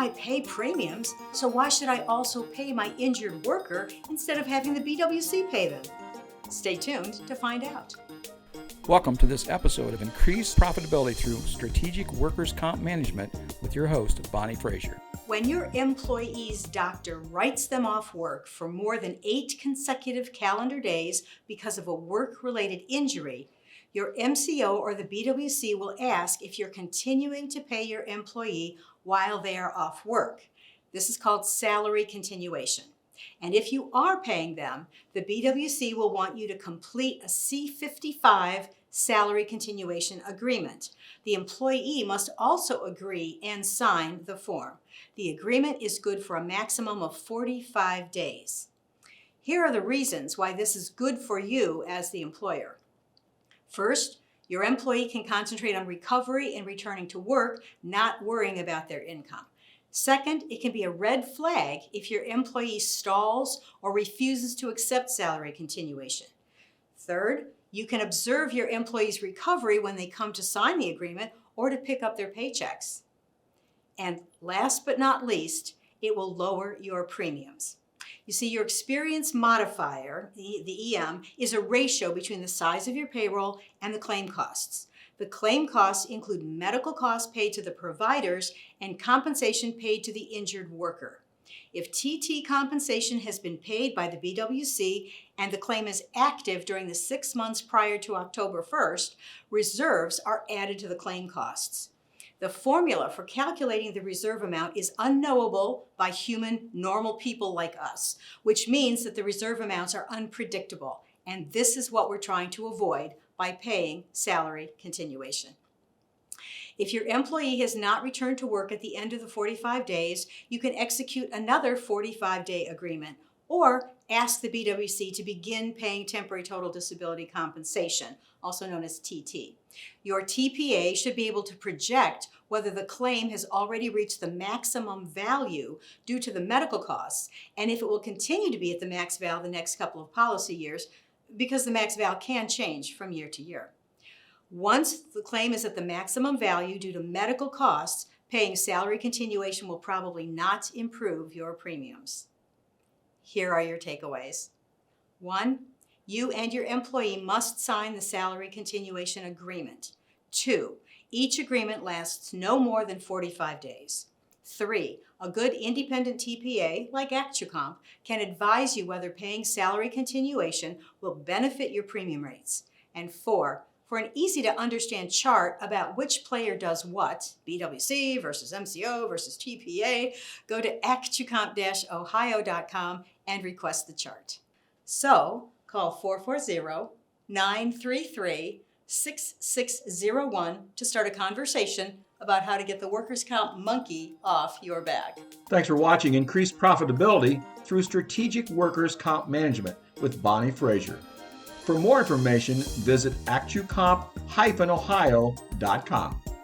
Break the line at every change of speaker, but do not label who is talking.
I pay premiums, so why should I also pay my injured worker instead of having the BWC pay them? Stay tuned to find out.
Welcome to this episode of Increased Profitability Through Strategic Workers' Comp Management with your host, Bonnie Frazier.
When your employee's doctor writes them off work for more than 8 consecutive calendar days because of a work-related injury, your MCO or the BWC will ask if you're continuing to pay your employee while they are off work. This is called salary continuation. And if you are paying them, the BWC will want you to complete a C-55 salary continuation agreement. The employee must also agree and sign the form. The agreement is good for a maximum of 45 days. Here are the reasons why this is good for you as the employer. First, your employee can concentrate on recovery and returning to work, not worrying about their income. Second, it can be a red flag if your employee stalls or refuses to accept salary continuation. Third, you can observe your employee's recovery when they come to sign the agreement or to pick up their paychecks. And last but not least, it will lower your premiums. You see, your experience modifier, the EM, is a ratio between the size of your payroll and the claim costs. The claim costs include medical costs paid to the providers and compensation paid to the injured worker. If TT compensation has been paid by the BWC and the claim is active during the 6 months prior to October 1st, reserves are added to the claim costs. The formula for calculating the reserve amount is unknowable by human, normal people like us, which means that the reserve amounts are unpredictable, and this is what we're trying to avoid by paying salary continuation. If your employee has not returned to work at the end of the 45 days, you can execute another 45-day agreement or ask the BWC to begin paying temporary total disability compensation, also known as TT. Your TPA should be able to project whether the claim has already reached the maximum value due to the medical costs, and if it will continue to be at the max val the next couple of policy years, because the max val can change from year to year. Once the claim is at the maximum value due to medical costs, paying salary continuation will probably not improve your premiums. Here are your takeaways. 1, you and your employee must sign the salary continuation agreement. 2, each agreement lasts no more than 45 days. 3, a good independent TPA, like ActuComp, can advise you whether paying salary continuation will benefit your premium rates. And 4, for an easy-to-understand chart about which player does what, BWC versus MCO versus TPA, go to actucomp-ohio.com and request the chart. So, call 440-933-6601 to start a conversation about how to get the workers' comp monkey off your back.
Thanks for watching Increased Profitability Through Strategic Workers' Comp Management with Bonnie Frazier. For more information, visit actucomp-ohio.com.